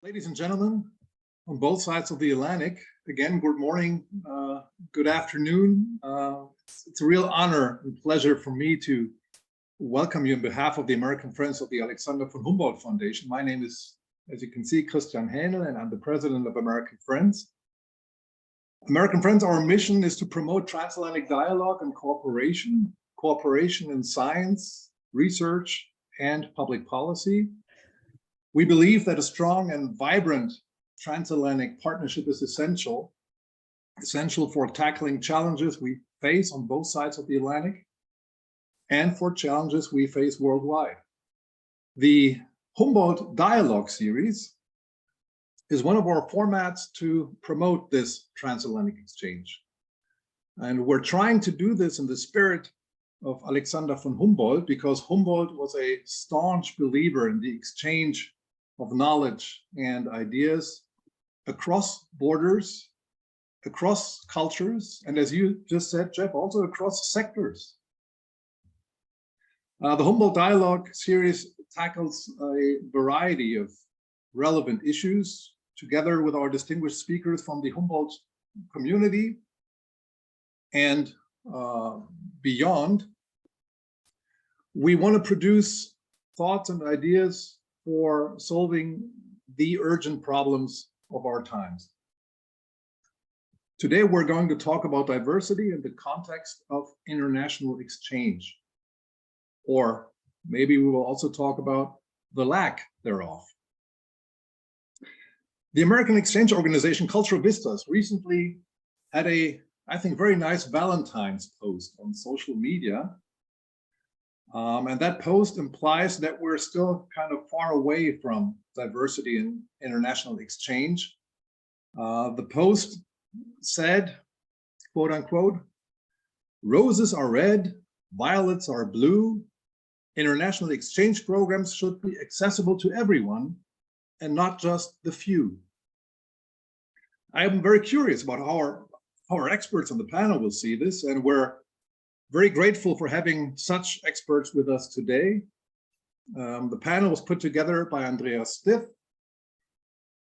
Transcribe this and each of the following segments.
Ladies and gentlemen, on both sides of the Atlantic, again, good morning, good afternoon. It's a real honor and pleasure for me to welcome you on behalf of the American Friends of the Alexander von Humboldt Foundation. My name is, as you can see, Christian Hähnel, and I'm the president of American Friends. American Friends, our mission is to promote transatlantic dialogue and cooperation in science, research, and public policy. We believe that a strong and vibrant transatlantic partnership is essential for tackling challenges we face on both sides of the Atlantic and for challenges we face worldwide. The Humboldt Dialogues series is one of our formats to promote this transatlantic exchange. And we're trying to do this in the spirit of Alexander von Humboldt, because Humboldt was a staunch believer in the exchange of knowledge and ideas across borders, across cultures, and as you just said, Jeff, also across sectors. The Humboldt Dialogue series tackles a variety of relevant issues together with our distinguished speakers from the Humboldt community and beyond. We want to produce thoughts and ideas for solving the urgent problems of our times. Today, we're going to talk about diversity in the context of international exchange, or maybe we will also talk about the lack thereof. The American Exchange Organization Cultural Vistas recently had a, I think, very nice Valentine's post on social media. And that post implies that we're still kind of far away from diversity in international exchange. The post said, quote unquote, "Roses are red, violets are blue. International exchange programs should be accessible to everyone and not just the few." I am very curious about how our experts on the panel will see this, and we're very grateful for having such experts with us today. The panel was put together by Andrea Stiff.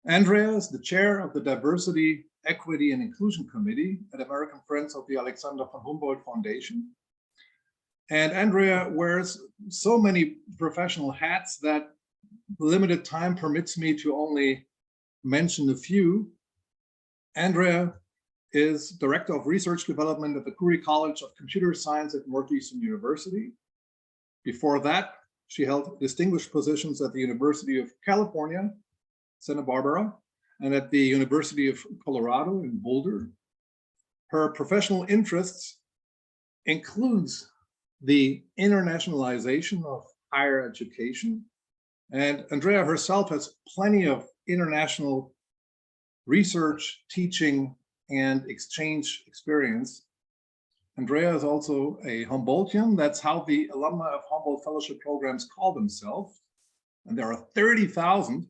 Andrea is the chair of the Diversity, Equity, and Inclusion Committee at American Friends of the Alexander von Humboldt Foundation. And Andrea wears so many professional hats that limited time permits me to only mention a few. Andrea is Director of Research Development at the Curry College of Computer Science at Northeastern University. Before that, she held distinguished positions at the University of California, Santa Barbara, and at the University of Colorado in Boulder. Her professional interests includes the internationalization of higher education, and Andrea herself has plenty of international research, teaching, and exchange experience. Andrea is also a Humboldtian. That's how the alumni of Humboldt Fellowship programs call themselves. And there are 30,000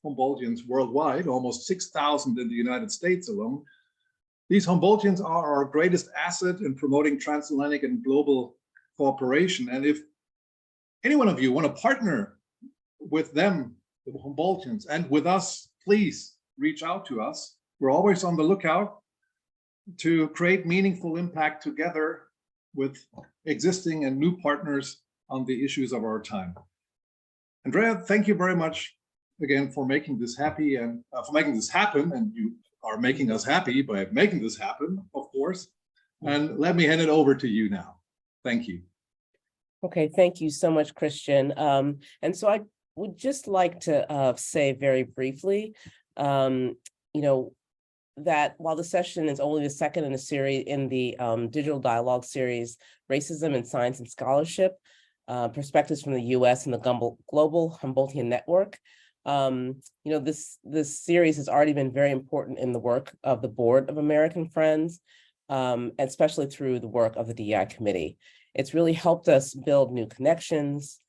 Humboldtians worldwide, almost 6,000 in the United States alone. These Humboldtians are our greatest asset in promoting transatlantic and global cooperation. And if any one of you want to partner with them, the Humboldtians, and with us, please reach out to us. We're always on the lookout to create meaningful impact together with existing and new partners on the issues of our time. Andrea, thank you very much again for making this happy and for making this happen. And you are making us happy by making this happen, of course. And let me hand it over to you now. Thank you. Okay, thank you so much, Christian. And so I would just like to say very briefly, that while the session is only the second in a series in the digital dialogue series, Racism in Science and Scholarship, Perspectives from the US and the Global Humboldtian Network, this series has already been very important in the work of the Board of American Friends, especially through the work of the DEI Committee. It's really helped us build new connections,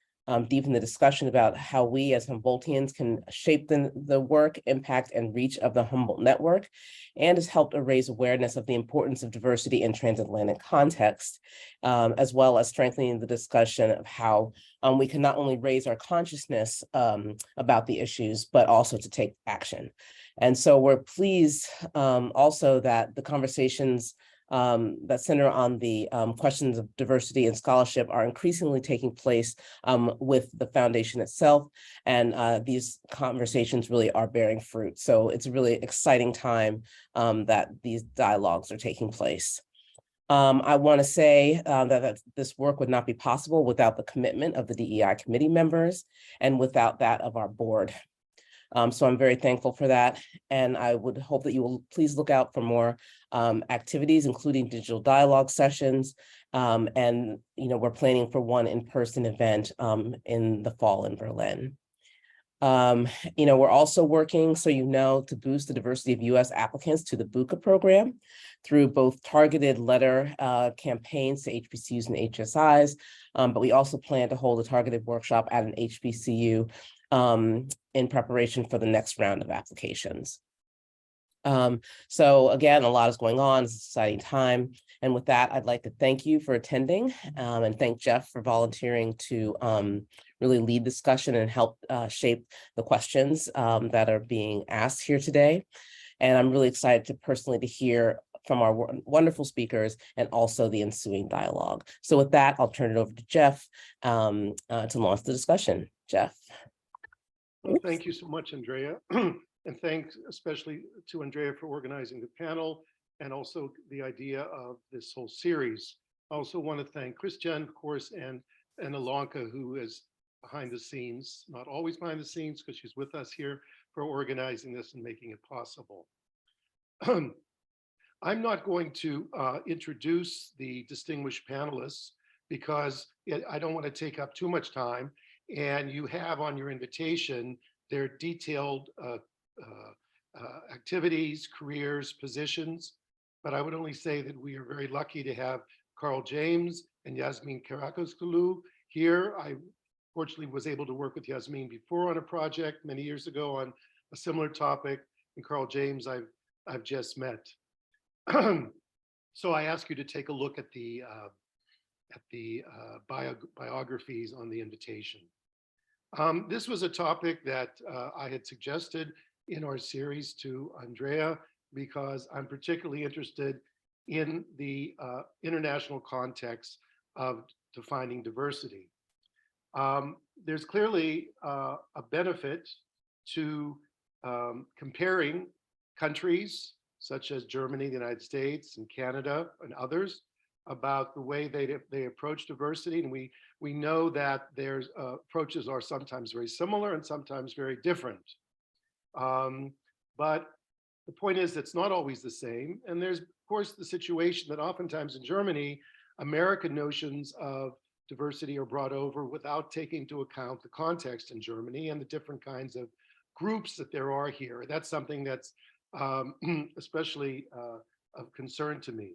deepen the discussion about how we as Humboldtians can shape the work, impact, and reach of the Humboldt Network, and has helped to raise awareness of the importance of diversity in transatlantic context, as well as strengthening the discussion of how we can not only raise our consciousness about the issues, but also to take action. And so we're pleased also that the conversations that center on the questions of diversity and scholarship are increasingly taking place with the foundation itself. And these conversations really are bearing fruit. So it's a really exciting time that these dialogues are taking place. I want to say that this work would not be possible without the commitment of the DEI committee members and without that of our board. So I'm very thankful for that. And I would hope that you will please look out for more activities, including digital dialogue sessions. And, we're planning for one in-person event in the fall in Berlin. We're also working, to boost the diversity of U.S. applicants to the BUCA program through both targeted letter campaigns to HBCUs and HSIs, but we also plan to hold a targeted workshop at an HBCU in preparation for the next round of applications. So again, a lot is going on. It's an exciting time. And with that, I'd like to thank you for attending and thank Jeff for volunteering to really lead discussion and help shape the questions that are being asked here today. And I'm really excited to hear from our wonderful speakers and also the ensuing dialogue. So with that, I'll turn it over to Jeff to launch the discussion. Jeff. Well, thank you so much, Andrea. And thanks especially to Andrea for organizing the panel and also the idea of this whole series. I also want to thank Christian, of course, and Alonka, who is behind the scenes, not always behind the scenes because she's with us here, for organizing this and making it possible. I'm not going to introduce the distinguished panelists because I don't want to take up too much time. And you have on your invitation their detailed activities, careers, positions. But I would only say that we are very lucky to have Carl James and Yasmin Karakoskulu here. I fortunately was able to work with Yasmin before on a project many years ago on a similar topic, and Carl James I've just met. So I ask you to take a look at the biographies on the invitation. This was a topic that I had suggested in our series to Andrea because I'm particularly interested in the international context of defining diversity. There's clearly a benefit to comparing countries such as Germany, the United States, and Canada, and others about the way they approach diversity. And we know that their approaches are sometimes very similar and sometimes very different. But the point is it's not always the same. And there's, of course, the situation that oftentimes in Germany, American notions of diversity are brought over without taking into account the context in Germany and the different kinds of groups that there are here. That's something that's especially of concern to me.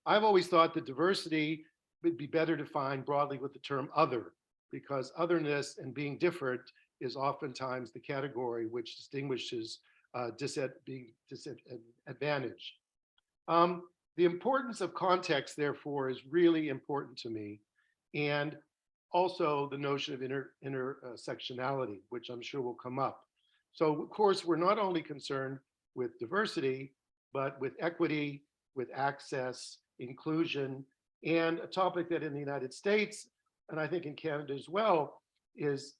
I've always thought that diversity would be better defined broadly with the term other, because otherness and being different is oftentimes the category which distinguishes being disadvantaged. The importance of context, therefore, is really important to me. And also the notion of intersectionality, which I'm sure will come up. So of course, we're not only concerned with diversity, but with equity, with access, inclusion, and a topic that in the United States, and I think in Canada as well, is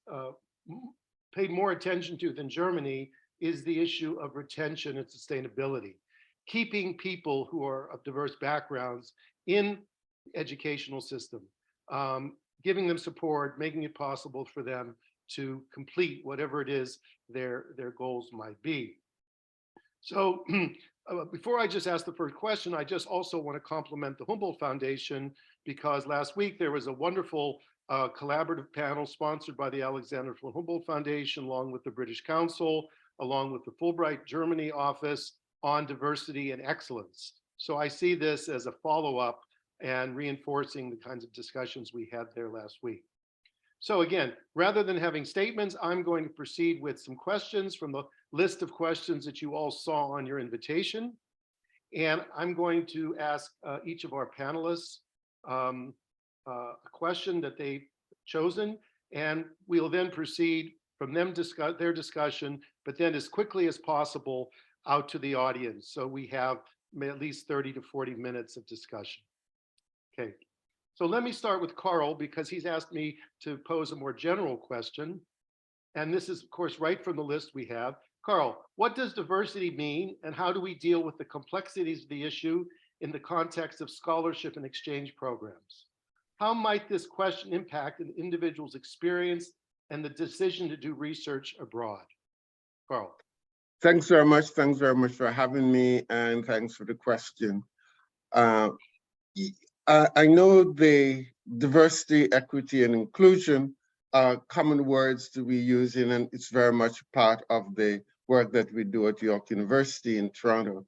paid more attention to than Germany, is the issue of retention and sustainability. Keeping people who are of diverse backgrounds in the educational system, giving them support, making it possible for them to complete whatever it is their goals might be. So before I just ask the first question, I just also want to compliment the Humboldt Foundation because last week there was a wonderful collaborative panel sponsored by the Alexander von Humboldt Foundation, along with the British Council, along with the Fulbright Germany office on diversity and excellence. So I see this as a follow-up and reinforcing the kinds of discussions we had there last week. So again, rather than having statements, I'm going to proceed with some questions from the list of questions that you all saw on your invitation. And I'm going to ask each of our panelists a question that they've chosen, and we'll then proceed from them discuss their discussion, but then as quickly as possible out to the audience. So we have at least 30 to 40 minutes of discussion. Okay, so let me start with Carl because he's asked me to pose a more general question. And this is, of course, right from the list we have. Carl, what does diversity mean and how do we deal with the complexities of the issue in the context of scholarship and exchange programs? How might this question impact an individual's experience and the decision to do research abroad? Carl. Thanks very much. Thanks very much for having me, and thanks for the question. I know the diversity, equity, and inclusion are common words to be using, and it's very much part of the work that we do at York University in Toronto.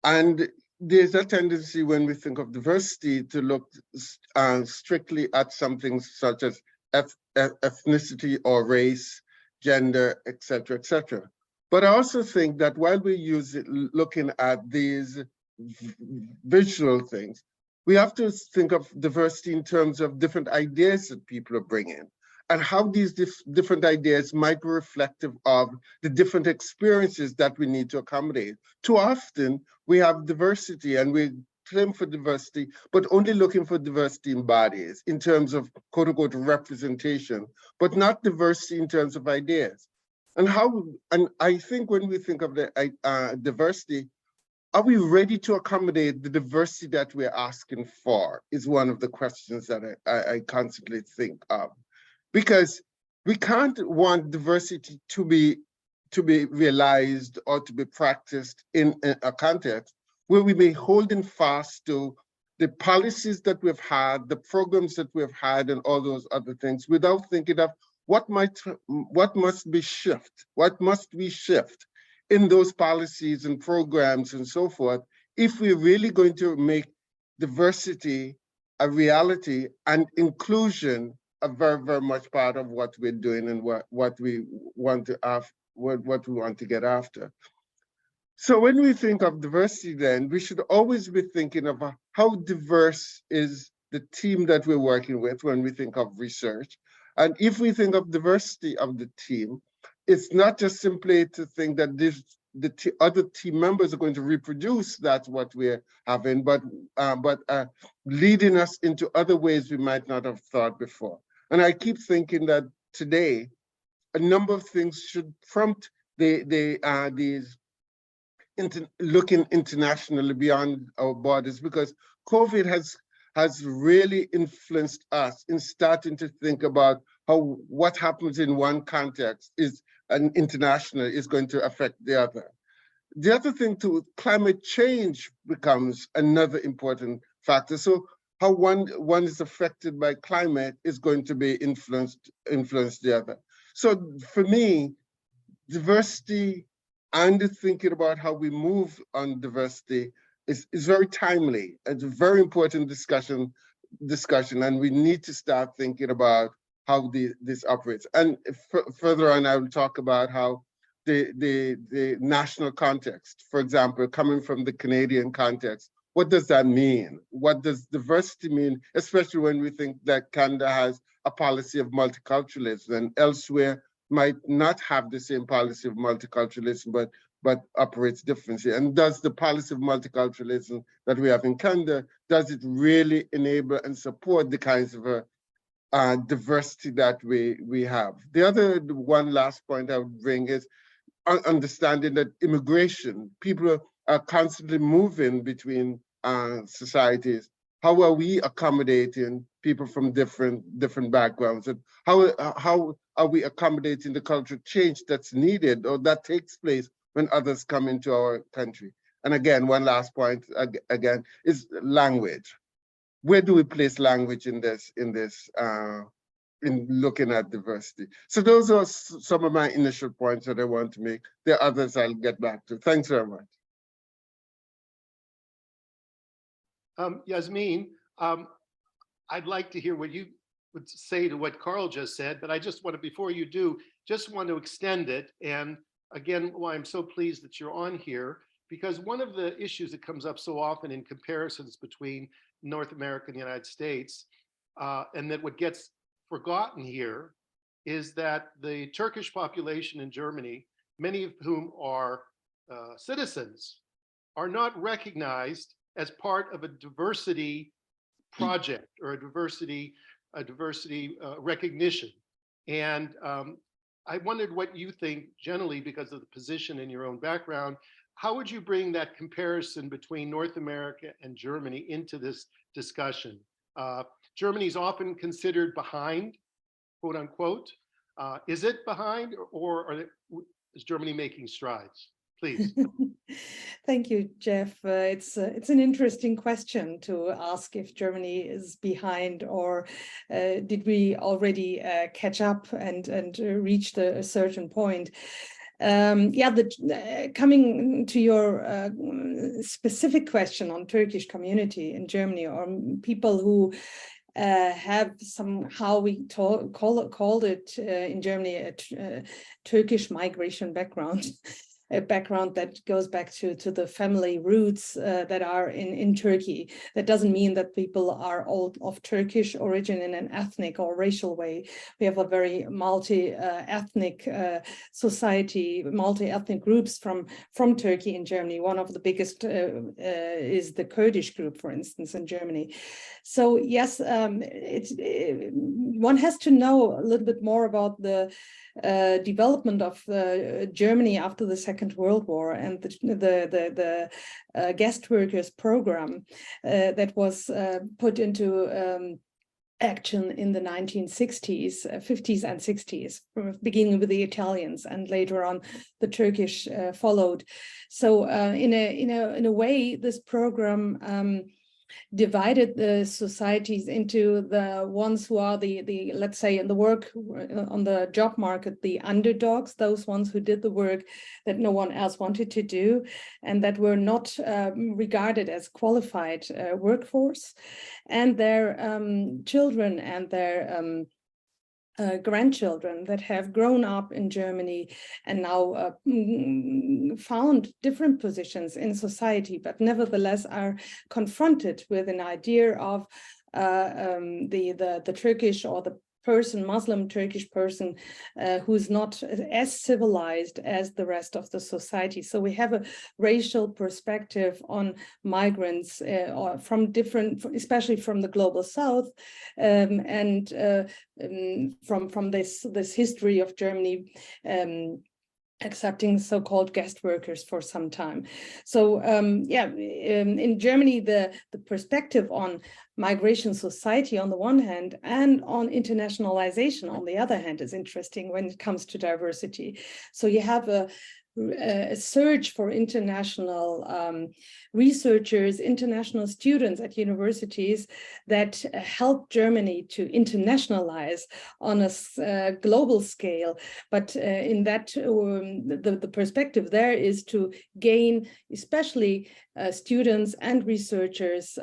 And there's a tendency when we think of diversity to look strictly at something such as ethnicity or race, gender, et cetera, But I also think that while we looking at these visual things, we have to think of diversity in terms of different ideas that people are bringing and how these different ideas might be reflective of the different experiences that we need to accommodate. Too often we have diversity and we claim for diversity, but only looking for diversity in bodies in terms of quote unquote representation, but not diversity in terms of ideas. And I think when we think of the diversity, are we ready to accommodate the diversity that we're asking for is one of the questions that I constantly think of. Because we can't want diversity to be realized or to be practiced in a context where we be holding fast to the policies that we've had, the programs that we've had, and all those other things without thinking of what must we shift in those policies and programs and so forth if we're really going to make diversity a reality and inclusion a very, very much part of what we're doing and what we want to get after. So when we think of diversity, then we should always be thinking of how diverse is the team that we're working with when we think of research. And if we think of diversity of the team, it's not just simply to think that the other team members are going to reproduce that's what we're having, but leading us into other ways we might not have thought before. And I keep thinking that today, a number of things should prompt these looking internationally beyond our borders, because COVID has really influenced us in starting to think about how what happens in one context is an international is going to affect the other. The other thing too, climate change becomes another important factor. So how one is affected by climate is going to be influence the other. So for me, diversity and thinking about how we move on diversity is very timely. It's a very important discussion, and we need to start thinking about how this operates. And further on, I will talk about how the national context, for example, coming from the Canadian context, what does that mean? What does diversity mean, especially when we think that Canada has a policy of multiculturalism and elsewhere might not have the same policy of multiculturalism, but operates differently. And does the policy of multiculturalism that we have in Canada, does it really enable and support the kinds of diversity that we have? The one last point I would bring is understanding that immigration, people are constantly moving between societies. How are we accommodating people from different backgrounds? And how are we accommodating the cultural change that's needed or that takes place when others come into our country? And again, one last point again is language. Where do we place language in looking at diversity? So those are some of my initial points that I want to make. There are others I'll get back to. Thanks very much. Yasmin, I'd like to hear what you would say to what Carl just said, but I just want to, before you do, just want to extend it. And again, why I'm so pleased that you're on here, because one of the issues that comes up so often in comparisons between North America and the United States, and that what gets forgotten here is that the Turkish population in Germany, many of whom are citizens, are not recognized as part of a diversity project or a diversity recognition. And I wondered what you think generally, because of the position in your own background, how would you bring that comparison between North America and Germany into this discussion? Germany is often considered behind, quote unquote. Is it behind, or is Germany making strides? Please. Thank you, Jeff. It's an interesting question to ask if Germany is behind, or did we already catch up and reach a certain point. Coming to your specific question on Turkish community in Germany, or people who have somehow, we called it in Germany a Turkish migration background. A background that goes back to the family roots that are in Turkey. That doesn't mean that people are all of Turkish origin in an ethnic or racial way. We have a very multi-ethnic society, multi-ethnic groups from Turkey in Germany. One of the biggest is the Kurdish group, for instance, in Germany. So yes, one has to know a little bit more about the development of Germany after the Second World War, and the guest workers program that was put into action in the 1960s, 50s and 60s, beginning with the Italians, and later on the Turkish followed. So in a way, this program divided the societies into the ones who are the let's say in the work on the job market, the underdogs, those ones who did the work that no one else wanted to do, and that were not regarded as qualified workforce, and their children and their grandchildren that have grown up in Germany and now found different positions in society, but nevertheless are confronted with an idea of the Turkish or the Muslim Turkish person who's not as civilized as the rest of the society. So we have a racial perspective on migrants from different, especially from the global south, and from this history of Germany accepting so-called guest workers for some time. So in Germany, the perspective on migration society on the one hand and on internationalization on the other hand is interesting when it comes to diversity. So you have a search for international researchers, international students at universities that help Germany to internationalize on a global scale. But in that, the perspective there is to gain, especially students and researchers,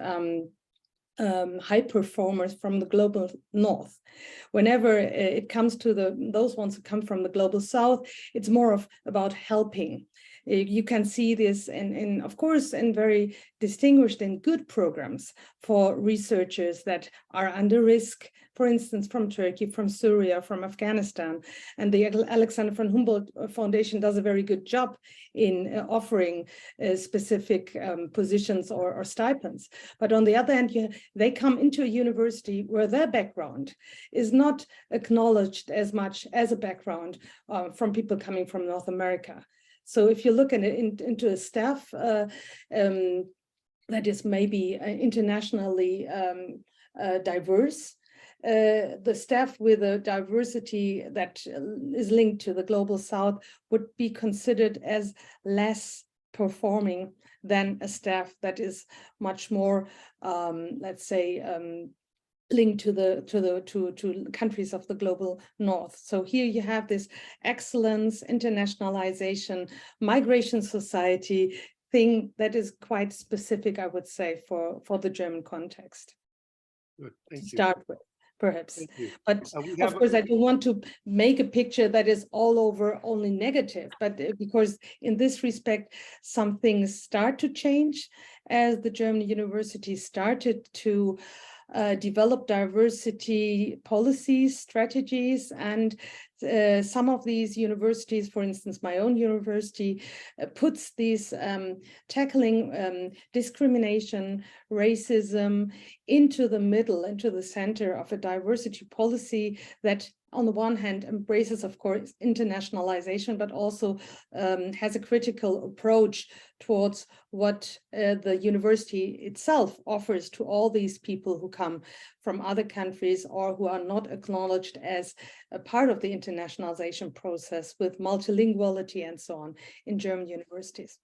high performers from the global north. Whenever it comes to those ones who come from the global south, it's more about helping. You can see this in of course, in very distinguished and good programs for researchers that are under risk, for instance, from Turkey, from Syria, from Afghanistan. And the Alexander von Humboldt Foundation does a very good job in offering specific positions or stipends. But on the other hand, they come into a university where their background is not acknowledged as much as a background from people coming from North America. So if you look at it into a staff that is maybe internationally diverse, the staff with a diversity that is linked to the global south would be considered as less performing than a staff that is much more, let's say, linked to countries of the global north. So here you have this excellence, internationalization, migration society thing that is quite specific, I would say, for the German context. Good, thank you. Start with. perhaps. Thank you. But We of have, course, I don't want to make a picture that is all over only negative, but because in this respect, some things start to change as the German universities started to develop diversity policies, strategies, and some of these universities, for instance, my own university, puts these tackling discrimination, racism into the middle, into the center of a diversity policy that on the one hand embraces, of course, internationalization, but also has a critical approach towards what the university itself offers to all these people who come from other countries or who are not acknowledged as a part of the internationalization process with multilinguality and so on in German universities.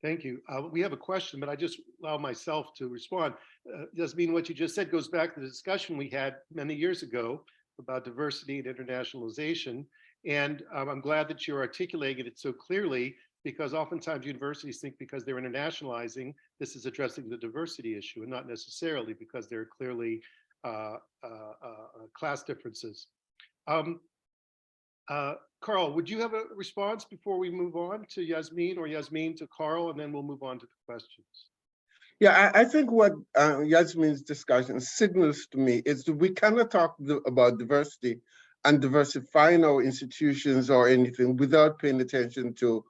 thank you. We have a question, but I just allow myself to respond. Yasmin, what you just said goes back to the discussion we had many years ago about diversity and internationalization. And I'm glad that you're articulating it so clearly, because oftentimes universities think because they're internationalizing, this is addressing the diversity issue, and not necessarily because there are clearly class differences. Carl, would you have a response before we move on to Yasmin, or Yasmin to Carl, and then we'll move on to the questions? Yeah, I think what Yasmin's discussion signals to me is that we cannot talk about diversity and diversifying our institutions or anything without paying attention to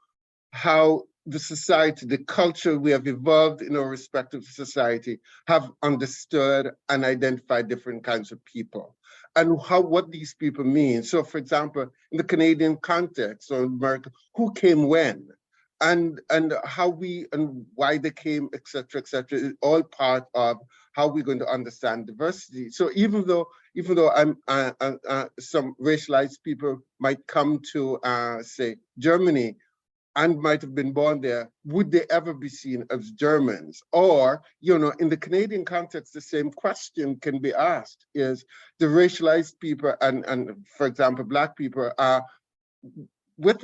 how the society, the culture we have evolved in our respective society, have understood and identified different kinds of people and what these people mean. So, for example, in the Canadian context or America, who came when? And how we and why they came, et cetera, is all part of how we're going to understand diversity. So even though some racialized people might come to say Germany and might have been born there, would they ever be seen as Germans? Or, you know, in the Canadian context, the same question can be asked: is the racialized people and for example, Black people are with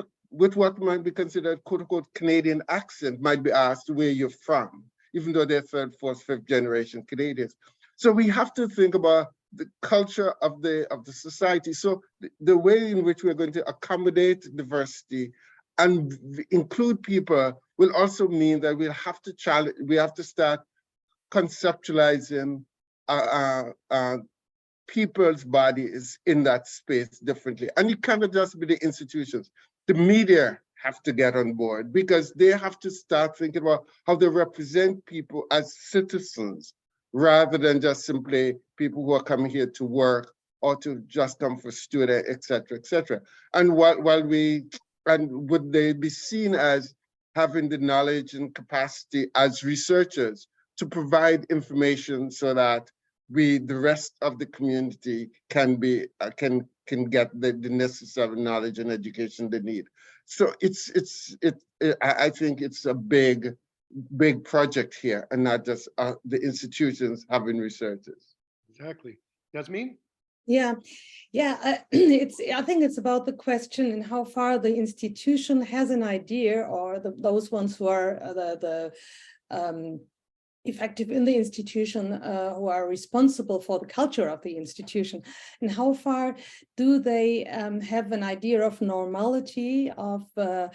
what might be considered quote unquote Canadian accent might be asked where you're from, even though they're third, fourth, fifth generation Canadians. So we have to think about the culture of the society. So the way in which we're going to accommodate diversity and include people will also mean that we'll have to challenge, we have to start conceptualizing people's bodies in that space differently. And it cannot just be the institutions. The media have to get on board because they have to start thinking about how they represent people as citizens rather than just simply people who are coming here to work or to just come for student, et cetera, and would they be seen as having the knowledge and capacity as researchers to provide information so that the rest of the community can get the necessary knowledge and education they need. So I think it's a big project here, and not just the institutions having researchers. Exactly. Yasmin? Yeah, I think it's about the question in how far the institution has an idea, or those ones who are effective in the institution, who are responsible for the culture of the institution, and how far do they have an idea of normality of the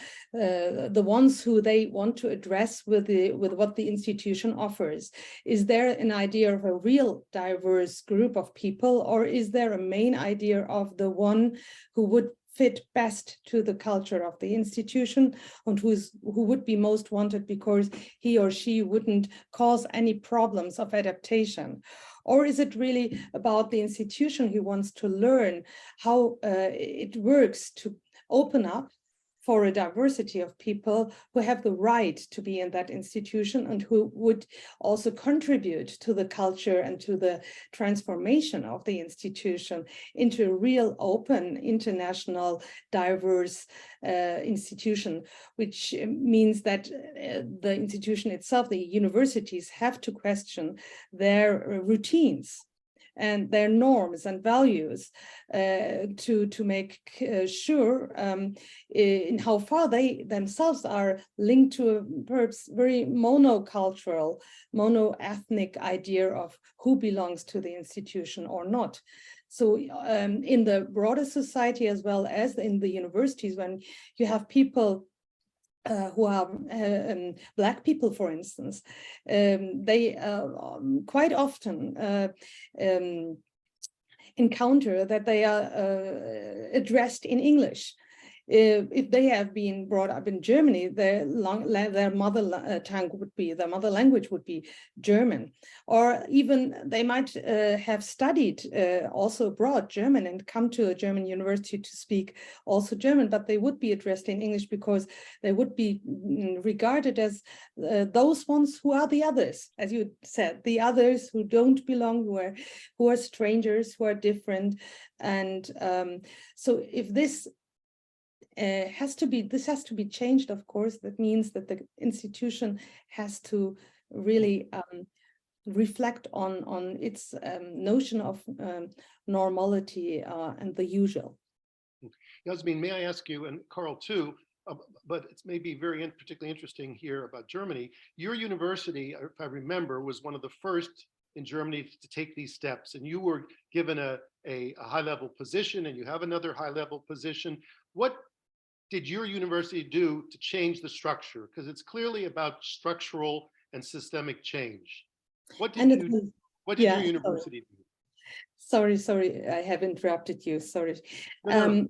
ones who they want to address with what the institution offers. Is there an idea of a real diverse group of people, or is there a main idea of the one who would fit best to the culture of the institution and who would be most wanted because he or she wouldn't cause any problems of adaptation? Or is it really about the institution who wants to learn how it works to open up for a diversity of people who have the right to be in that institution and who would also contribute to the culture and to the transformation of the institution into a real open, international, diverse institution, which means that the institution itself, the universities, have to question their routines and their norms and values to make sure in how far they themselves are linked to a perhaps very monocultural, mono-ethnic idea of who belongs to the institution or not. So in the broader society as well as in the universities, when you have people who are Black people, for instance, they quite often encounter that they are addressed in English. If they have been brought up in Germany, their mother tongue would be, their mother language would be German, or even they might have studied also abroad German and come to a German university to speak also German, but they would be addressed in English because they would be regarded as those ones who are the others, as you said, the others who don't belong, who are strangers, who are different. And so if this has to be changed, of course. That means that the institution has to really reflect on its notion of normality and the usual. Yasmin, may I ask you, and Carl too, but it's maybe particularly interesting here about Germany. Your university, if I remember, was one of the first in Germany to take these steps, and you were given a high-level position, and you have another high-level position. What did your university do to change the structure? Because it's clearly about structural and systemic change. What did your university do? Sorry, I have interrupted you, sorry. Yeah,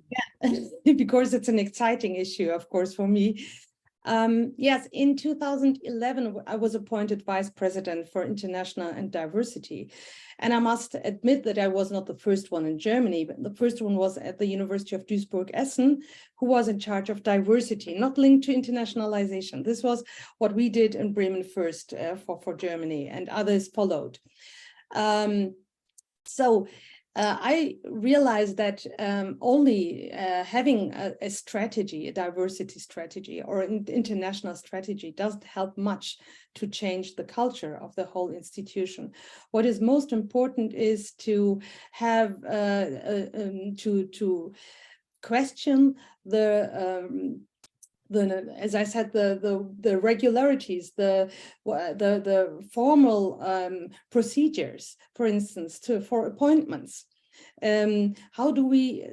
because it's an exciting issue, of course, for me. Yes, in 2011, I was appointed Vice President for International and Diversity. And I must admit that I was not the first one in Germany, but the first one was at the University of Duisburg-Essen, who was in charge of diversity, not linked to internationalization. This was what we did in Bremen first for Germany, and others followed. I realized that only having a strategy, a diversity strategy or an international strategy doesn't help much to change the culture of the whole institution. What is most important is to have to question as I said, the regularities, the formal procedures, for instance, for appointments. How do we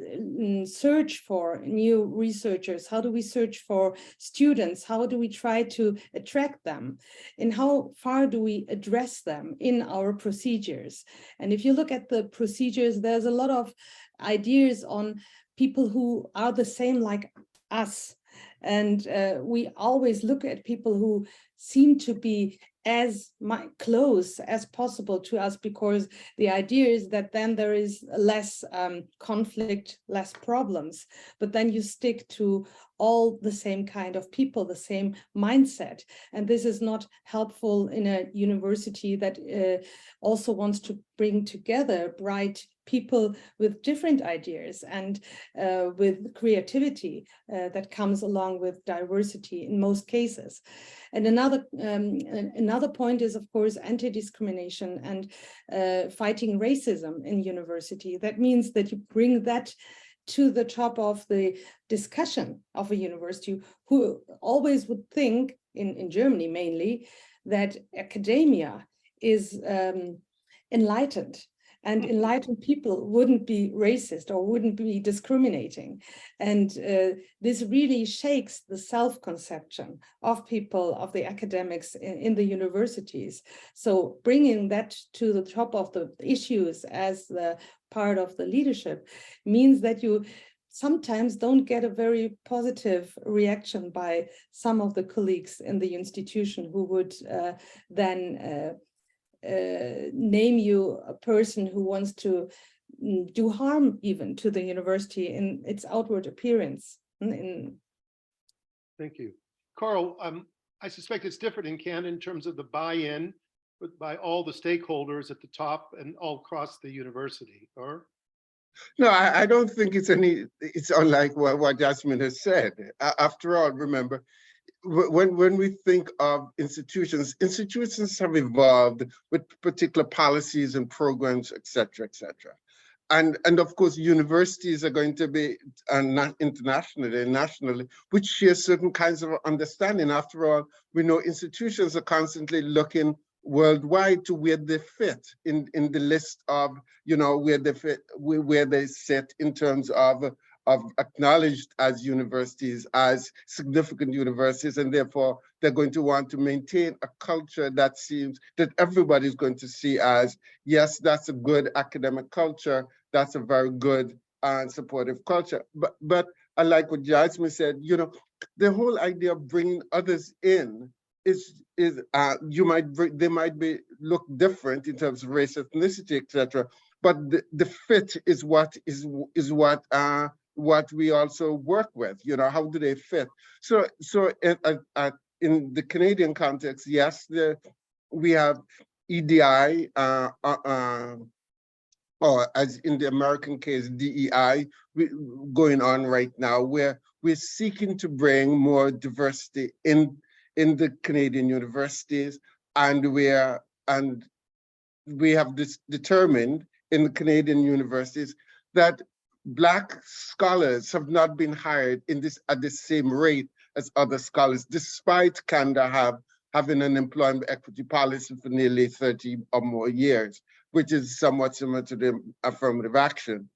search for new researchers? How do we search for students? How do we try to attract them? And how far do we address them in our procedures? And if you look at the procedures, there's a lot of ideas on people who are the same like us. And we always look at people who seem to be as close as possible to us, because the idea is that then there is less conflict, less problems, but then you stick to all the same kind of people, the same mindset. And this is not helpful in a university that also wants to bring together bright people with different ideas and with creativity that comes along with diversity in most cases. And another point is, of course, anti-discrimination and fighting racism in university. That means that you bring that to the top of the discussion of a university, who always would think, in Germany mainly, that academia is enlightened. And enlightened people wouldn't be racist or wouldn't be discriminating. And this really shakes the self-conception of people, of the academics in the universities. So bringing that to the top of the issues as the part of the leadership means that you sometimes don't get a very positive reaction by some of the colleagues in the institution who would then name you a person who wants to do harm even to the university in its outward appearance. Thank you. Carl, I suspect it's different in Canada in terms of the buy-in by all the stakeholders at the top and all across the university, or? No, I don't think it's unlike what Yasmin has said. After all, remember, when we think of institutions, institutions have evolved with particular policies and programs, et cetera, et cetera. And of course, universities are going to be not internationally and nationally, which share certain kinds of understanding. After all, we know institutions are constantly looking worldwide to where they fit in the list of, you know, where they fit, where they sit in terms of acknowledged as universities, as significant universities, and therefore they're going to want to maintain a culture that seems that everybody's going to see as, yes, that's a good academic culture, that's a very good and supportive culture. But I like what Jasmine said, you know, the whole idea of bringing others in is they might be look different in terms of race, ethnicity, etc. But the fit is what we also work with. You know, how do they fit? So in the Canadian context, yes, we have EDI, or as in the American case, DEI, going on right now, where we're seeking to bring more diversity in the Canadian universities, and we have determined in the Canadian universities that Black scholars have not been hired at the same rate as other scholars, despite Canada having an employment equity policy for nearly 30 or more years, which is somewhat similar to the affirmative action.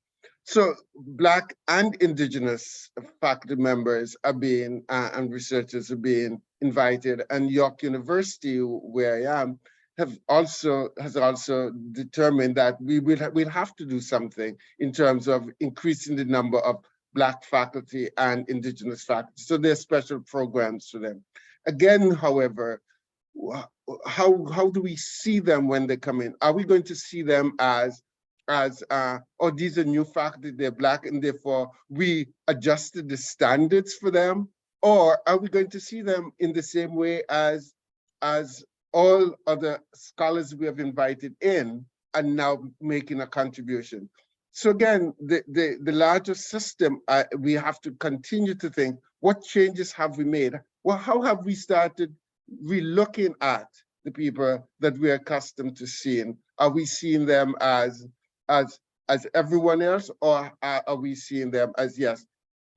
So Black and Indigenous faculty members are being, and researchers are being invited, and York University, where I am, has also determined that we'll have to do something in terms of increasing the number of Black faculty and Indigenous faculty. So there's special programs for them. Again, however, how do we see them when they come in? Are we going to see them as oh, these are new faculty, they're Black, and therefore we adjusted the standards for them? Or are we going to see them in the same way as all other scholars we have invited in and now making a contribution? So again, the larger system, we have to continue to think, what changes have we made? Well, how have we started re-looking at the people that we're accustomed to seeing? Are we seeing them as everyone else, or are we seeing them as, yes,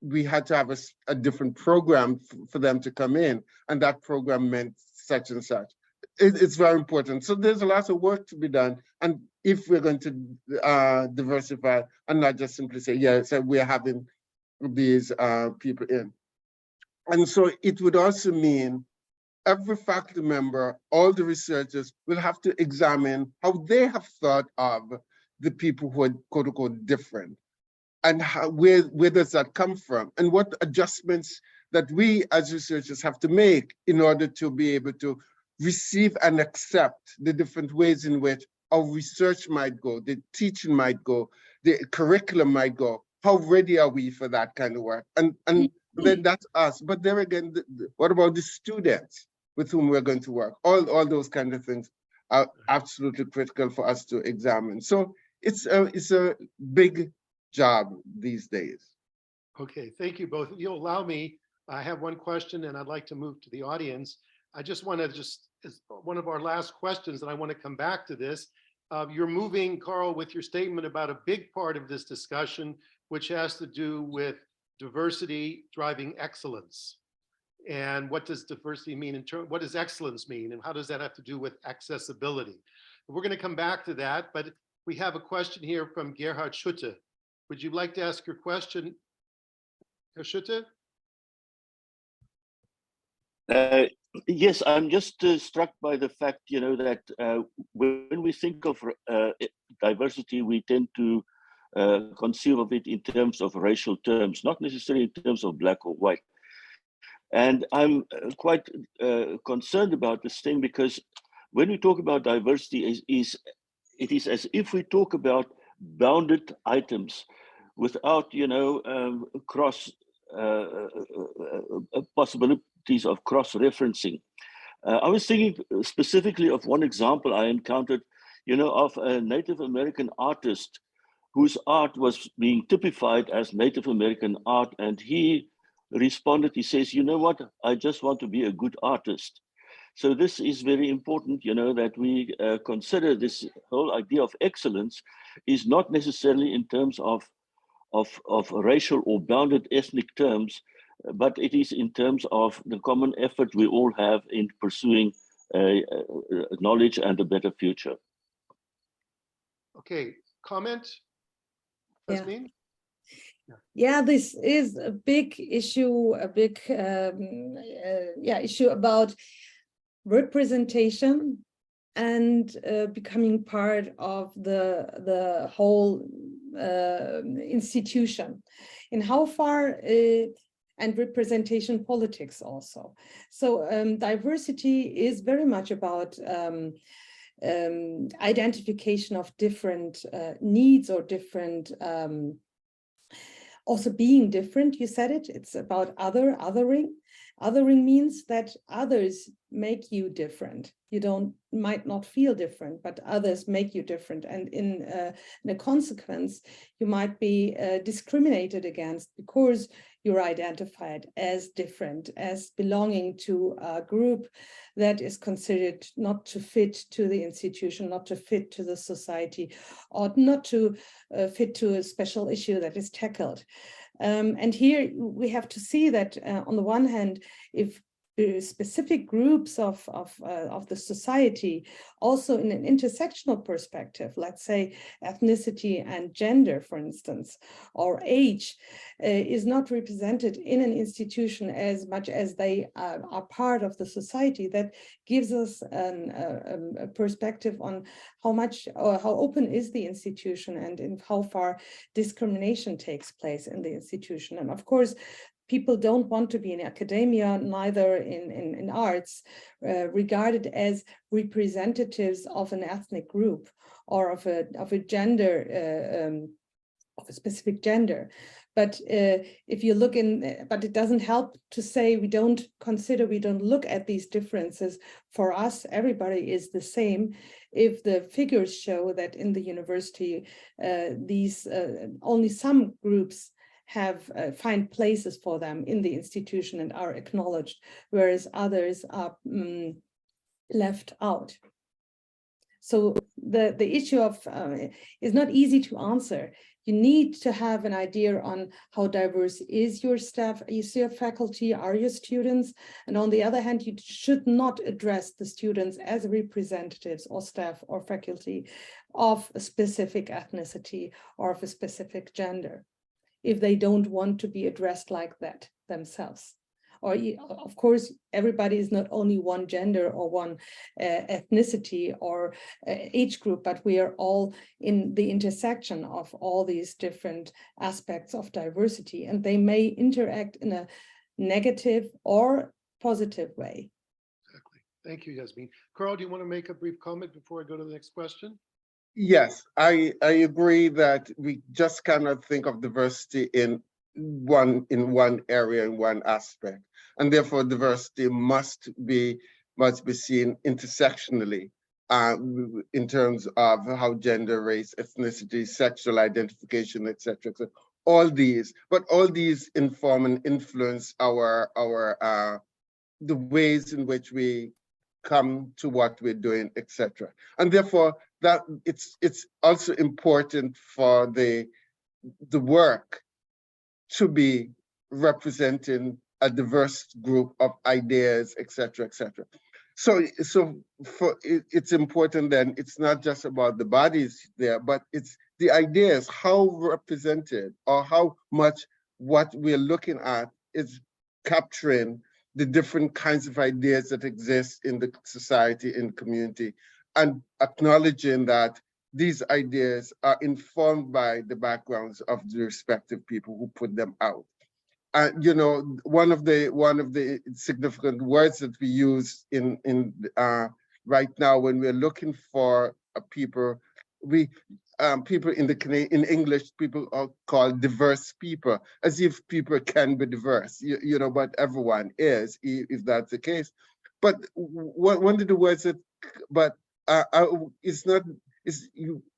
we had to have a different program for them to come in, and that program meant such and such? It's very important. So there's a lot of work to be done. And if we're going to diversify and not just simply say, yeah, so we're having these people in. And so it would also mean every faculty member, all the researchers will have to examine how they have thought of the people who are quote unquote different, and where does that come from, and what adjustments that we as researchers have to make in order to be able to receive and accept the different ways in which our research might go, the teaching might go, the curriculum might go. How ready are we for that kind of work? And then that's us. But there again, what about the students with whom we're going to work? All those kind of things are absolutely critical for us to examine. So it's a big job these days. Okay, thank you both. If you'll allow me, I have one question and I'd like to move to the audience. I just want to as one of our last questions, and I want to come back to this. You're moving, Carl, with your statement about a big part of this discussion, which has to do with diversity driving excellence. And what does diversity mean what does excellence mean, and how does that have to do with accessibility? We're going to come back to that, but we have a question here from Gerhard Schutte. Would you like to ask your question, Herr Schutte? Yes, I'm just struck by the fact, you know, that when we think of diversity, we tend to conceive of it in terms of racial terms, not necessarily in terms of Black or white. And I'm quite concerned about this thing, because when we talk about diversity, it is as if we talk about bounded items without, you know, possibilities of cross-referencing. I was thinking specifically of one example I encountered, you know, of a Native American artist whose art was being typified as Native American art, and he responded, he says, you know what, I just want to be a good artist. So this is very important, that we consider this whole idea of excellence is not necessarily in terms of racial or bounded ethnic terms, but it is in terms of the common effort we all have in pursuing knowledge and a better future. Okay, comment, Yeah. Yasmin? Yeah, this is a big issue, a big issue about representation and becoming part of the whole institution, and how far and representation politics also. So diversity is very much about identification of different needs or different also being different. You said it, it's about othering. Othering means that others make you different. You might not feel different, but others make you different. And in a consequence, you might be discriminated against because you're identified as different, as belonging to a group that is considered not to fit to the institution, not to fit to the society, or not to fit to a special issue that is tackled. And here we have to see that on the one hand, if specific groups of the society, also in an intersectional perspective, let's say ethnicity and gender, for instance, or age, is not represented in an institution as much as they are part of the society, that gives us a perspective on how much or how open is the institution and in how far discrimination takes place in the institution. And of course, people don't want to be in academia, neither in arts, regarded as representatives of an ethnic group or of a gender, of a specific gender. But if you look but it doesn't help to say we don't look at these differences. For us, everybody is the same. If the figures show that in the university, these only some groups find places for them in the institution and are acknowledged, whereas others are left out. So the issue of is not easy to answer. You need to have an idea on how diverse is your staff, is your faculty, are your students, and on the other hand, you should not address the students as representatives or staff or faculty of a specific ethnicity or of a specific gender, if they don't want to be addressed like that themselves. Or of course, everybody is not only one gender or one ethnicity or age group, but we are all in the intersection of all these different aspects of diversity, and they may interact in a negative or positive way. Exactly. Thank you, Yasmin. Carl, do you want to make a brief comment before I go to the next question? Yes, I agree that we just cannot think of diversity in one area, in one aspect, and therefore diversity must be seen intersectionally in terms of how gender, race, ethnicity, sexual identification, etc. All these inform and influence our the ways in which we come to what we're doing, etc. And therefore, that it's also important for the work to be representing a diverse group of ideas, etc., etc. So it's important then, it's not just about the bodies there, but it's the ideas, how represented or how much what we're looking at is capturing the different kinds of ideas that exist in the society, in the community, and acknowledging that these ideas are informed by the backgrounds of the respective people who put them out. You know, one of the significant words that we use in right now when we're looking for people, people in English, people are called diverse people, as if people can be diverse, you know, but everyone is, if that's the case. But one of the words that, it's not,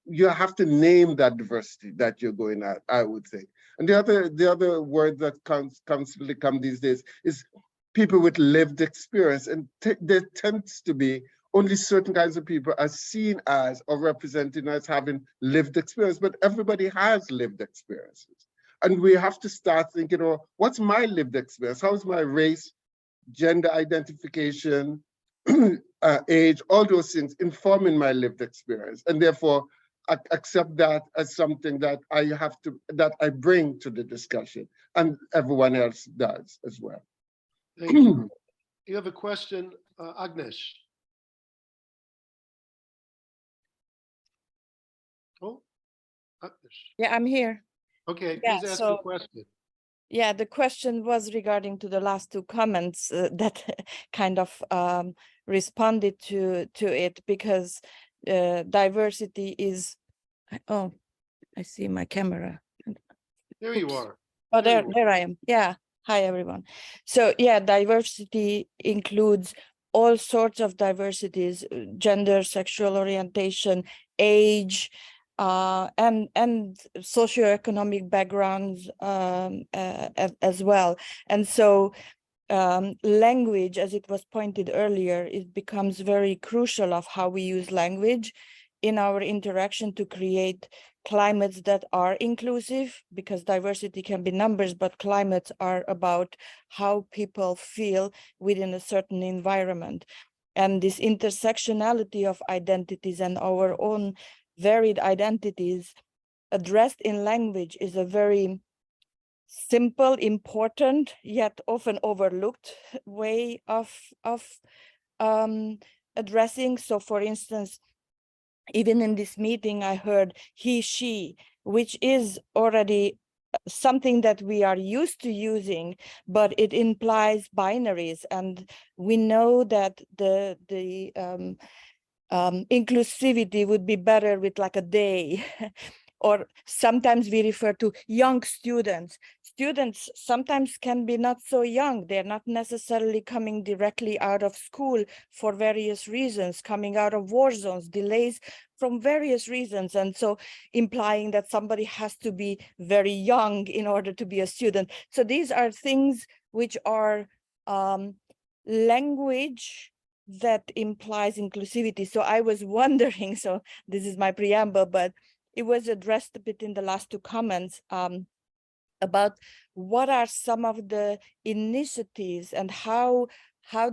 you have to name that diversity that you're going at, I would think. And the other word that constantly come these days is people with lived experience. And there tends to be only certain kinds of people are seen as or represented as having lived experience, but everybody has lived experiences. And we have to start thinking, oh, what's my lived experience? How's my race, gender identification, age, all those things informing my lived experience? And therefore, accept that as something that I bring to the discussion, and everyone else does as well. Thank you. You have a question, Agnes? Oh, Agnes. Yeah, I'm here. Okay, Yeah, please ask so- your question. Yeah, the question was regarding to the last two comments that kind of responded to it, because diversity is, oh, I see my camera. There you Oops. are. Oh, There there, you there I am. Yeah. Hi, everyone. So yeah, diversity includes all sorts of diversities: gender, sexual orientation, age, and socioeconomic backgrounds as well. And so language, as it was pointed earlier, it becomes very crucial of how we use language in our interaction to create climates that are inclusive, because diversity can be numbers, but climates are about how people feel within a certain environment. And this intersectionality of identities and our own varied identities addressed in language is a very simple, important, yet often overlooked way of addressing. So for instance, even in this meeting, I heard he, she, which is already something that we are used to using, but it implies binaries. And we know that the inclusivity would be better with like a they. Or sometimes we refer to young students. Students sometimes can be not so young. They're not necessarily coming directly out of school for various reasons, coming out of war zones, delays from various reasons. And so implying that somebody has to be very young in order to be a student. So these are things which are language that implies inclusivity. So I was wondering, so this is my preamble, but it was addressed a bit in the last two comments about what are some of the initiatives and how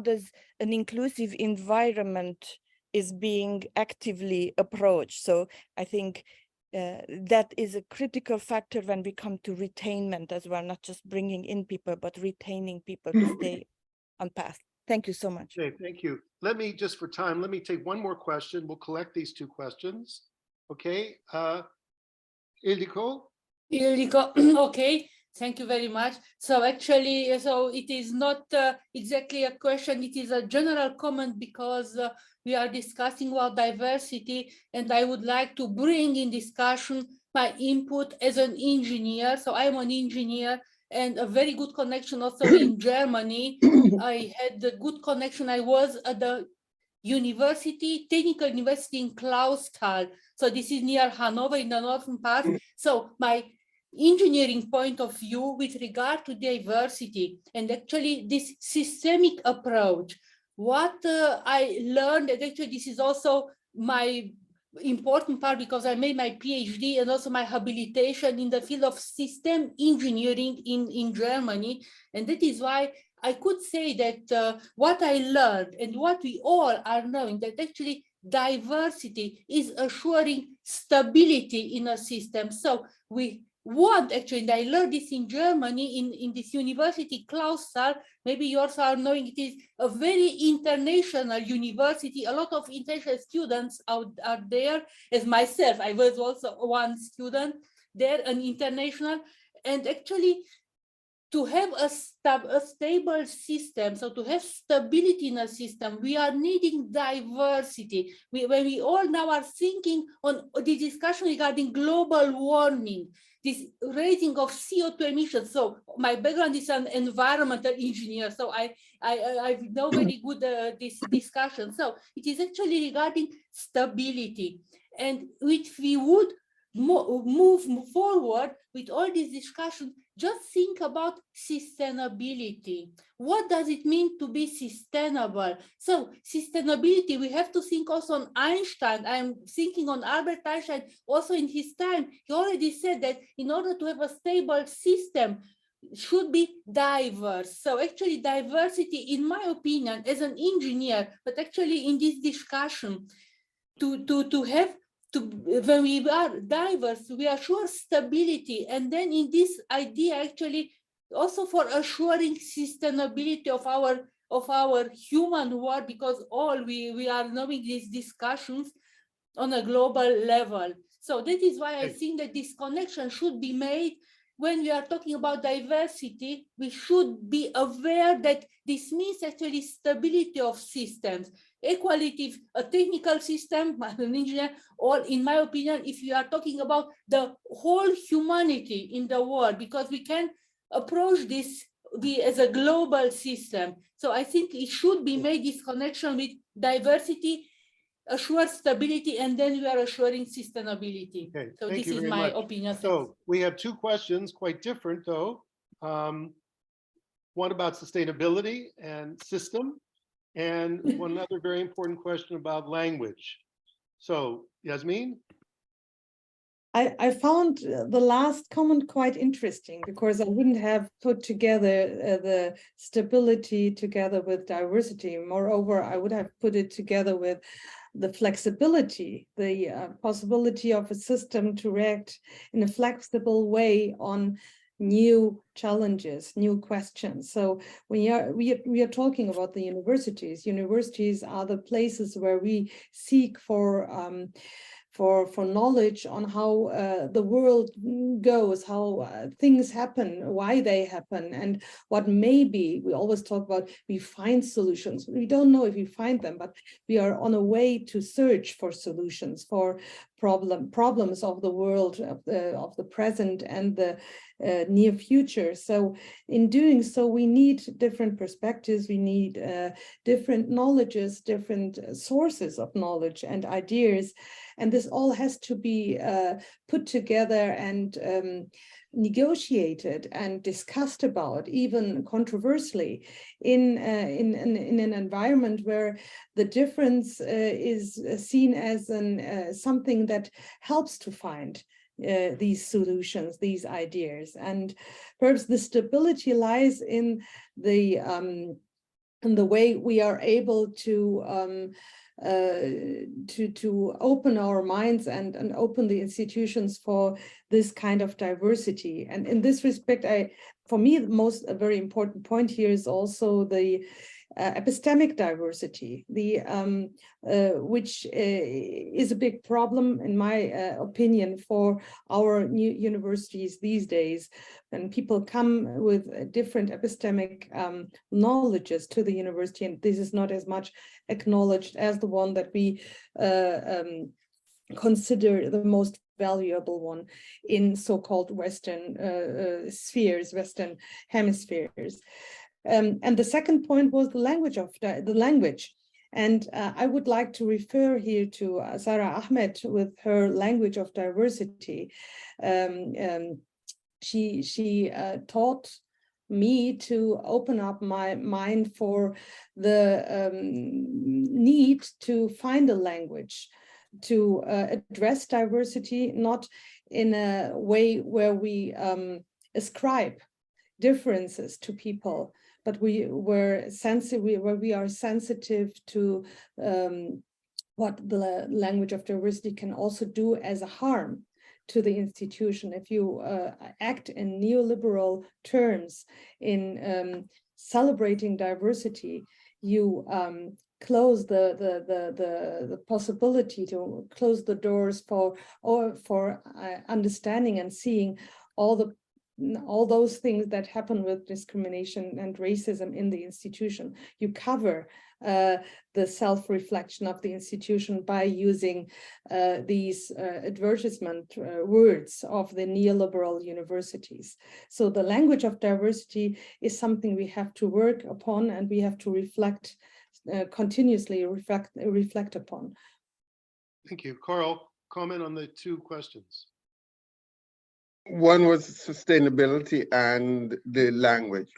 does an inclusive environment is being actively approached. So I think that is a critical factor when we come to retainment as well, not just bringing in people, but retaining people to stay on path. Thank you so much. Okay, thank you. Let me, just for time, let me take one more question. We'll collect these two questions. Okay, Ildiko? Okay, thank you very much. So actually, so it is not exactly a question, it is a general comment, because we are discussing about diversity, and I would like to bring in discussion my input as an engineer. So I'm an engineer, and a very good connection also in Germany. I had a good connection. I was at the university, technical university in Clausthal. So this is near Hanover in the northern part. So my engineering point of view with regard to diversity and actually this systemic approach, what I learned, and actually this is also my important part, because I made my PhD and also my habilitation in the field of system engineering in Germany. And that is why I could say that what I learned and what we all are knowing, that actually diversity is assuring stability in a system. So we want actually, and I learned this in Germany in this university, Clausthal, maybe you also are knowing it is a very international university. A lot of international students are there, as myself, I was also one student there, an international, and actually to have a stable system, so to have stability in a system, we are needing diversity. When we all now are thinking on the discussion regarding global warming, this raising of CO2 emissions. So my background is an environmental engineer, so I know very good this discussion. So it is actually regarding stability, and which we would move forward with all this discussion, just think about sustainability. What does it mean to be sustainable? So sustainability, we have to think also on Einstein. I'm thinking on Albert Einstein, also in his time, he already said that in order to have a stable system, should be diverse. So actually diversity, in my opinion, as an engineer, but actually in this discussion, when we are diverse, we assure stability. And then in this idea, actually, also for assuring sustainability of our human world, because all we are knowing these discussions on a global level. So that is why I think that this connection should be made. When we are talking about diversity, we should be aware that this means actually stability of systems. Equality, a technical system, I'm an engineer, or in my opinion, if you are talking about the whole humanity in the world, because we can approach this as a global system. So I think it should be made, this connection with diversity, assure stability, and then we are assuring sustainability. Okay, so thank this you is very my much. opinion. So we have two questions, quite different though. One about sustainability and system, and one other very important question about language. So Yasmin? I found the last comment quite interesting, because I wouldn't have put together the stability together with diversity. Moreover, I would have put it together with the flexibility, the possibility of a system to react in a flexible way on new challenges, new questions. So we are talking about the universities. Universities are the places where we seek for knowledge on how the world goes, how things happen, why they happen, and what maybe. We always talk about we find solutions. We don't know if we find them, but we are on a way to search for solutions for problems of the world, of the present and the near future. So in doing so, we need different perspectives, we need different knowledges, different sources of knowledge and ideas. And this all has to be put together and negotiated and discussed about, even controversially, in an environment where the difference is seen as something that helps to find these solutions, these ideas. And perhaps the stability lies in the way we are able to open our minds and open the institutions for this kind of diversity. And in this respect, for me, a very important point here is also the epistemic diversity, which is a big problem, in my opinion, for our new universities these days. When people come with different epistemic knowledges to the university, and this is not as much acknowledged as the one that we consider the most valuable one in so-called Western spheres, Western hemispheres. And the second point was the language. And I would like to refer here to Sarah Ahmed with her language of diversity. She taught me to open up my mind for the need to find a language to address diversity, not in a way where we ascribe differences to people, but we are sensitive to what the language of diversity can also do as a harm to the institution. If you act in neoliberal terms in celebrating diversity, you close the possibility to close the doors for understanding and seeing all those things that happen with discrimination and racism in the institution. You cover the self-reflection of the institution by using these advertisement words of the neoliberal universities. So the language of diversity is something we have to work upon, and we have to reflect, continuously reflect upon. Thank you. Carl, comment on the two questions. One was sustainability and the language.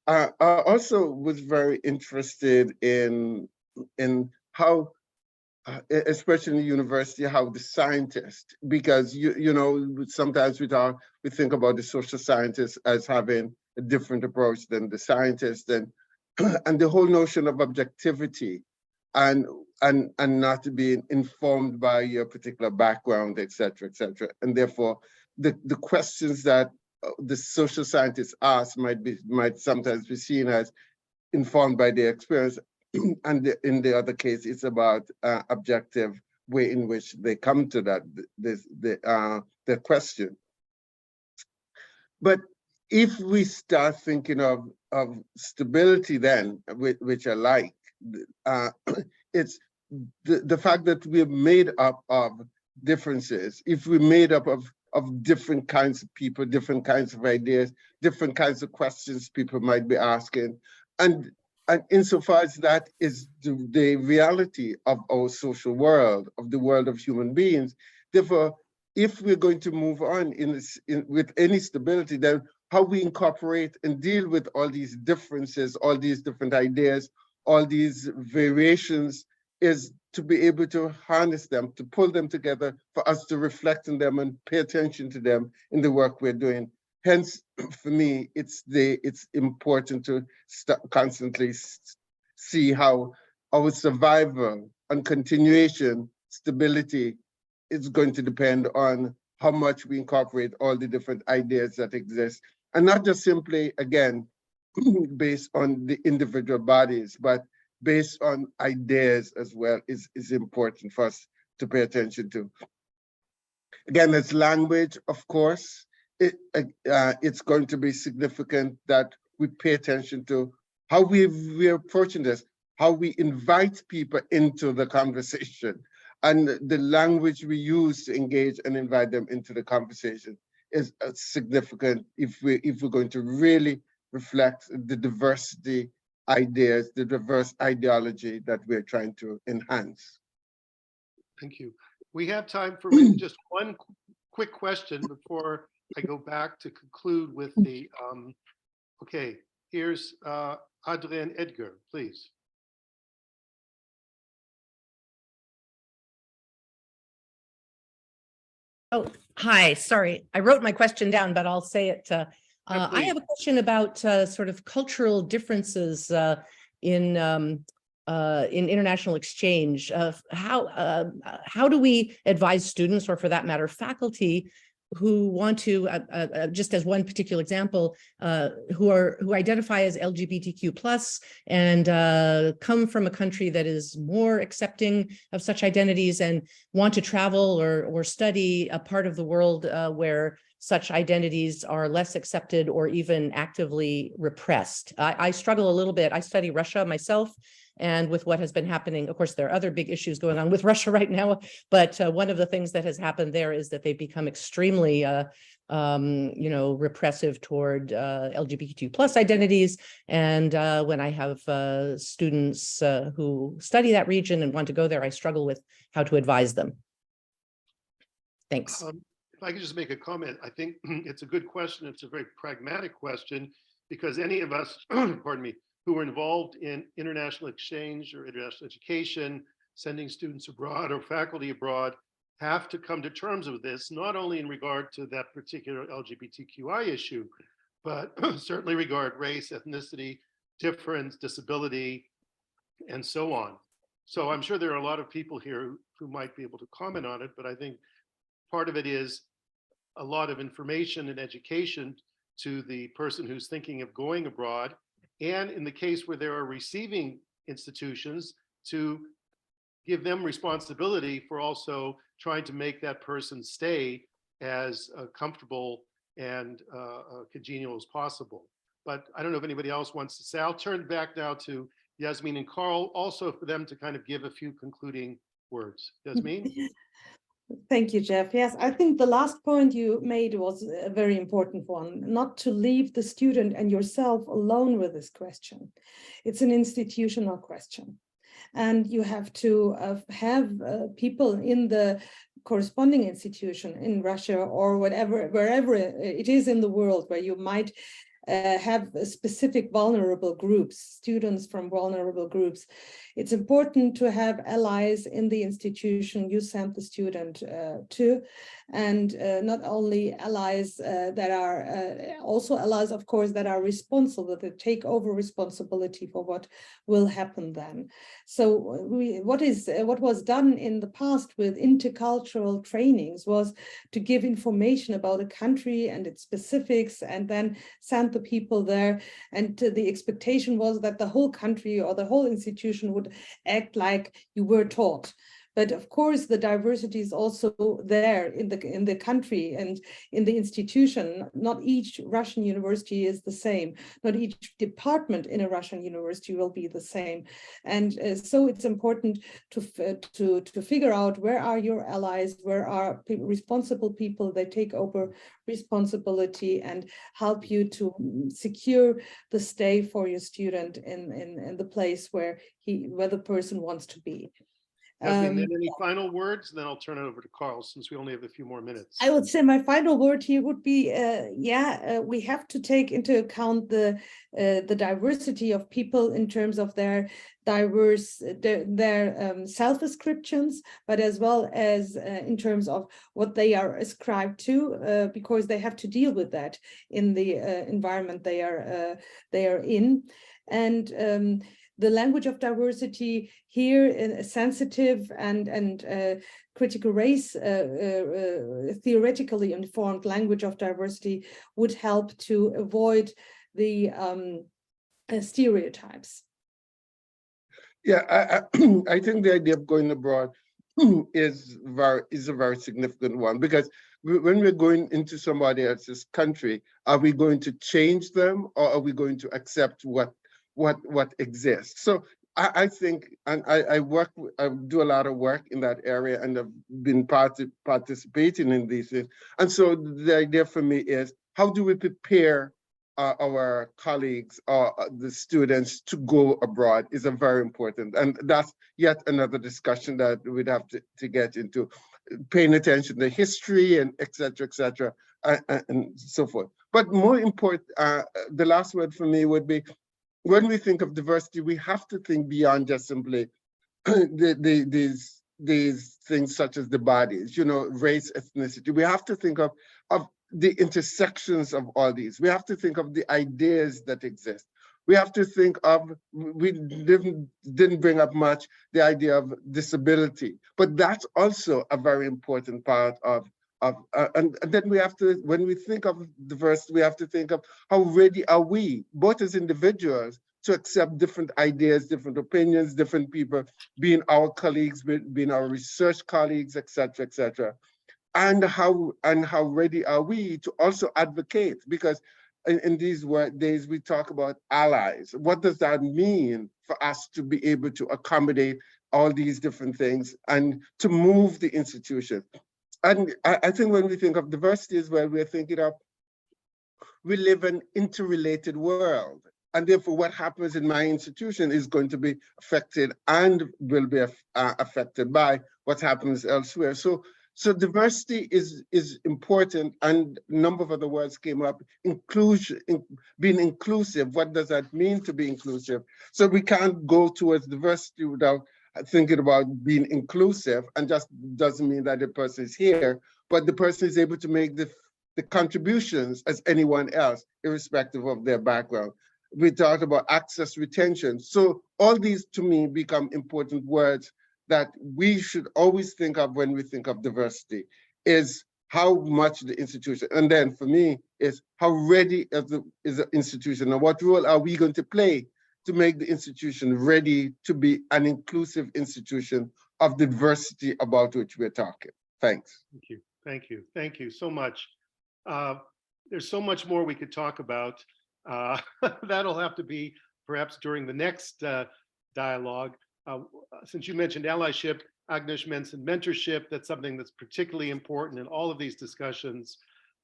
I also was very interested in how, especially in the university, how the scientists, because you know, sometimes we think about the social scientists as having a different approach than the scientists, and and the whole notion of objectivity and not being informed by your particular background, et cetera, and therefore the questions that the social scientists ask might sometimes be seen as informed by their experience, and in the other case, it's about objective way in which they come to that the question. But if we start thinking of stability, then which I like, it's the fact that we're made up of differences. If we're made up of different kinds of people, different kinds of ideas, different kinds of questions people might be asking, and insofar as that is the reality of our social world, of the world of human beings, therefore, if we're going to move on with any stability, then how we incorporate and deal with all these differences, all these different ideas, all these variations, is to be able to harness them, to pull them together, for us to reflect on them and pay attention to them in the work we're doing. Hence, for me, it's important to constantly see how our survival and continuation, stability, is going to depend on how much we incorporate all the different ideas that exist, and not just simply, again, based on the individual bodies, but based on ideas as well is important for us to pay attention to. Again, it's language, of course. It's going to be significant that we pay attention to how we're approaching this, how we invite people into the conversation, and the language we use to engage and invite them into the conversation is significant if we're going to really reflect the diversity ideas, the diverse ideology that we're trying to enhance. Thank you. We have time for maybe just one quick question before I go back to conclude with the, okay, here's Adrienne Edgar, please. Oh, hi, sorry. I wrote my question down, but I'll say it. I have a question about sort of cultural differences in international exchange. How do we advise students, or for that matter, faculty, who want to, just as one particular example, who identify as LGBTQ+ and come from a country that is more accepting of such identities and want to travel or study a part of the world where such identities are less accepted or even actively repressed. I struggle a little bit. I study Russia myself, and with what has been happening, of course, there are other big issues going on with Russia right now, but one of the things that has happened there is that they've become extremely, repressive toward LGBTQ+ identities. And when I have students who study that region and want to go there, I struggle with how to advise them. Thanks. If I could just make a comment, I think it's a good question. It's a very pragmatic question, because any of us, pardon me, who are involved in international exchange or international education, sending students abroad or faculty abroad, have to come to terms with this, not only in regard to that particular LGBTQI issue, but certainly regard race, ethnicity, difference, disability, and so on. So I'm sure there are a lot of people here who might be able to comment on it, but I think part of it is a lot of information and education to the person who's thinking of going abroad, and in the case where there are receiving institutions, to give them responsibility for also trying to make that person stay as comfortable and congenial as possible. But I don't know if anybody else wants to say. I'll turn back now to Yasmin and Carl, also for them to kind of give a few concluding words. Yasmin? Thank you, Jeff. Yes, I think the last point you made was a very important one, not to leave the student and yourself alone with this question. It's an institutional question. And you have to have people in the corresponding institution in Russia or whatever, wherever it is in the world where you might have specific vulnerable groups, students from vulnerable groups. It's important to have allies in the institution you send the student to, and not only allies that are also allies, of course, that are responsible, that take over responsibility for what will happen then. So what was done in the past with intercultural trainings was to give information about a country and its specifics, and then send the people there. And the expectation was that the whole country or the whole institution would act like you were taught. But of course, the diversity is also there in the country and in the institution. Not each Russian university is the same. Not each department in a Russian university will be the same. And so it's important to figure out where are your allies, where are responsible people that take over responsibility and help you to secure the stay for your student in the place where the person wants to be. Then any final words? Then I'll turn it over to Carl, since we only have a few more minutes. I would say my final word here would be, we have to take into account the diversity of people in terms of their diverse, their self-ascriptions, but as well as in terms of what they are ascribed to, because they have to deal with that in the environment they are in. And the language of diversity here, in a sensitive and critical race, theoretically informed language of diversity would help to avoid the stereotypes. Yeah, I think the idea of going abroad is a very significant one, because when we're going into somebody else's country, are we going to change them, or are we going to accept what exists? So I think, and I do a lot of work in that area, and have been participating in these things. And so the idea for me is, how do we prepare our colleagues or the students to go abroad is a very important, and that's yet another discussion that we'd have to get into, paying attention to history and et cetera, and so forth. But more important, the last word for me would be, when we think of diversity, we have to think beyond just simply these things such as the bodies, race, ethnicity. We have to think of the intersections of all these. We have to think of the ideas that exist. We have to think of, we didn't bring up much, the idea of disability, but that's also a very important part of and then we have to, when we think of diversity, we have to think of how ready are we, both as individuals, to accept different ideas, different opinions, different people, being our colleagues, being our research colleagues, et cetera, and how ready are we to also advocate? Because in these days we talk about allies. What does that mean for us to be able to accommodate all these different things and to move the institution? And I think when we think of diversity is where we're thinking of, we live in an interrelated world. And therefore what happens in my institution is going to be affected and will be affected by what happens elsewhere. So diversity is important, and a number of other words came up. Inclusion, being inclusive, what does that mean to be inclusive? So we can't go towards diversity without thinking about being inclusive, and just doesn't mean that the person is here, but the person is able to make the contributions as anyone else, irrespective of their background. We talked about access, retention. So all these to me become important words that we should always think of when we think of diversity, is how much the institution, and then for me is how ready is the institution, and what role are we going to play to make the institution ready to be an inclusive institution of diversity about which we're talking. Thanks. Thank you so much. There's so much more we could talk about. That'll have to be perhaps during the next dialogue. Since you mentioned allyship, Agnes mentioned mentorship. That's something that's particularly important in all of these discussions.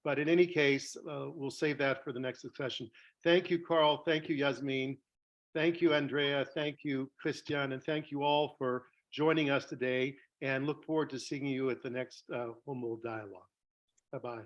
But in any case, we'll save that for the next discussion. Thank you, Carl. Thank you, Yasmin. Thank you, Andrea. Thank you, Christian, and thank you all for joining us today, and look forward to seeing you at the next Humboldt Dialogue. Bye-bye.